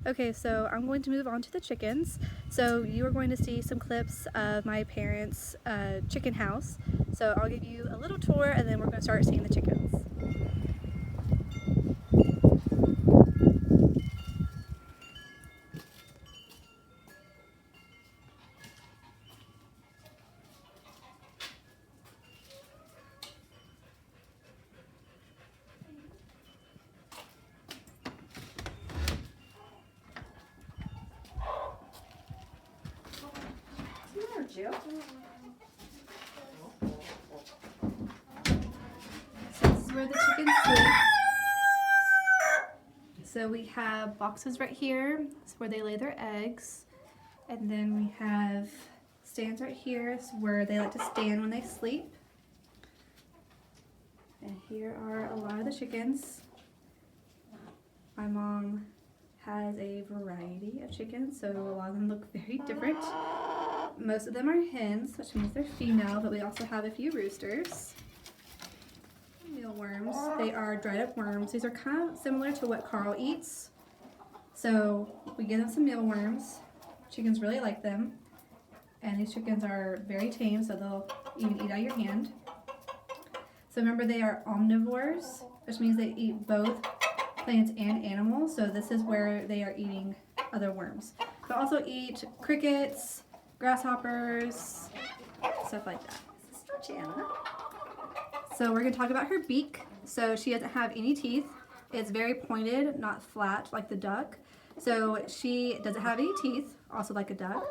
Okay, so I'm going to move on to the chickens. So you are going to see some clips of my parents' chicken house. So I'll give you a little tour and then we're going to start seeing the chickens. Jill. So this is where the chickens sleep. So we have boxes right here. That's where they lay their eggs. And then we have stands right here. It's where they like to stand when they sleep. And here are a lot of the chickens. My mom has a variety of chickens, so a lot of them look very different. Most of them are hens, which means they're female, but we also have a few roosters. Mealworms. They are dried up worms. These are kind of similar to what Carl eats. So we give them some mealworms. Chickens really like them. And these chickens are very tame, so they'll even eat out of your hand. So remember, they are omnivores, which means they eat both plants and animals. So this is where they are eating other worms. They also eat crickets, grasshoppers, stuff like that. Sister Jana. So we're going to talk about her beak. So she doesn't have any teeth. It's very pointed, not flat like the duck. So she doesn't have any teeth, also like a duck.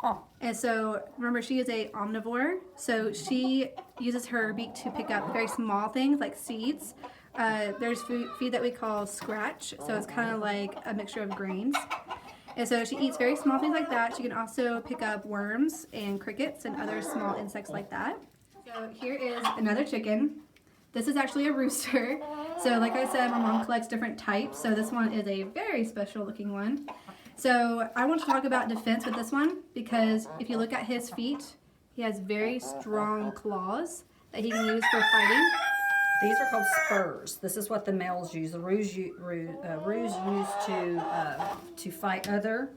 Oh. And so remember, she is a omnivore. So she uses her beak to pick up very small things like seeds. There's feed that we call scratch. So it's kind of like a mixture of grains. And so she eats very small things like that. She can also pick up worms and crickets and other small insects like that. So here is another chicken. This is actually a rooster. So like I said, my mom collects different types. So this one is a very special looking one. So I want to talk about defense with this one because if you look at his feet, he has very strong claws that he can use for fighting. These are called spurs. This is what the males use. The roos use to fight other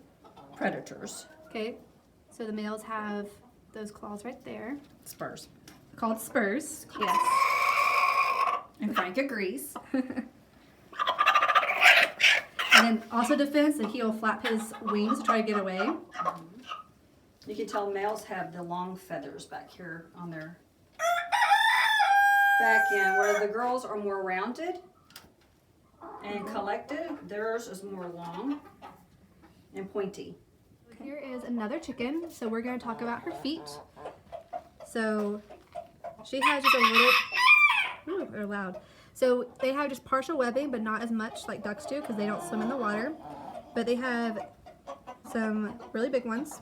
predators. Okay, so the males have those claws right there. Spurs. Called spurs, yes. And Frank agrees. And then also defense, that he'll flap his wings to try to get away. You can tell males have the long feathers back here on their back end, where the girls are more rounded and collected. Theirs is more long and pointy. Here is another chicken. So we're going to talk about her feet. So she has just a little, ooh, they're loud. So they have just partial webbing, but not as much like ducks do because they don't swim in the water. But they have some really big ones.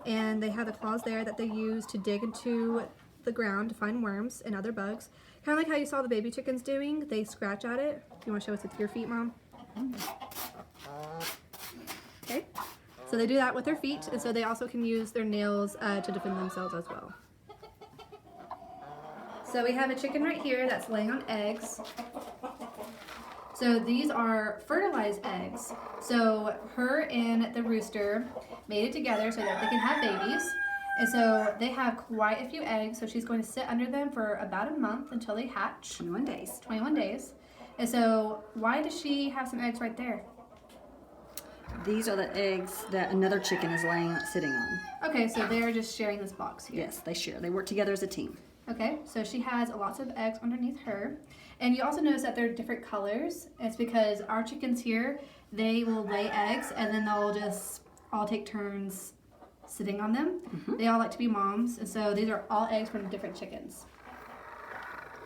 And they have the claws there that they use to dig into the ground to find worms and other bugs. Kind of like how you saw the baby chickens doing. They scratch at it. You want to show us with your feet, Mom? Okay. So they do that with their feet, and so they also can use their nails to defend themselves as well. So we have a chicken right here that's laying on eggs. So these are fertilized eggs. So her and the rooster made it together so that they can have babies. And so they have quite a few eggs. So she's going to sit under them for about a month until they hatch. 21 days. 21 days. And so why does she have some eggs right there? These are the eggs that another chicken is sitting on. Okay, so they're just sharing this box here. Yes, they share. They work together as a team. Okay, so she has lots of eggs underneath her. And you also notice that they're different colors. It's because our chickens here, they will lay eggs and then they'll just all take turns sitting on them. Mm-hmm. They all like to be moms, and so these are all eggs from different chickens.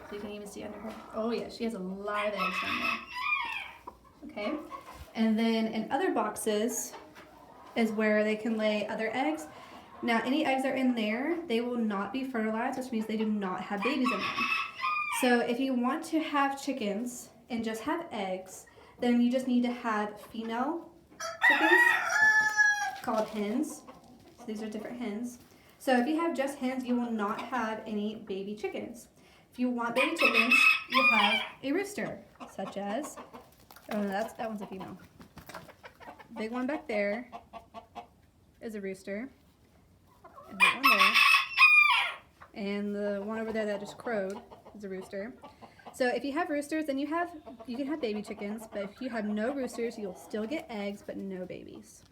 So you can even see under her. Oh yeah, she has a lot of eggs down there. Okay, and then in other boxes is where they can lay other eggs. Now, any eggs that are in there, they will not be fertilized, which means they do not have babies in them. So if you want to have chickens and just have eggs, then you just need to have female chickens called hens. So these are different hens. So if you have just hens, you will not have any baby chickens. If you want baby chickens, you have a rooster, such as, oh no, that one's a female. big one back there is a rooster. And that one there. And the one over there that just crowed is a rooster. So if you have roosters, then you can have baby chickens, but if you have no roosters, you'll still get eggs, but no babies.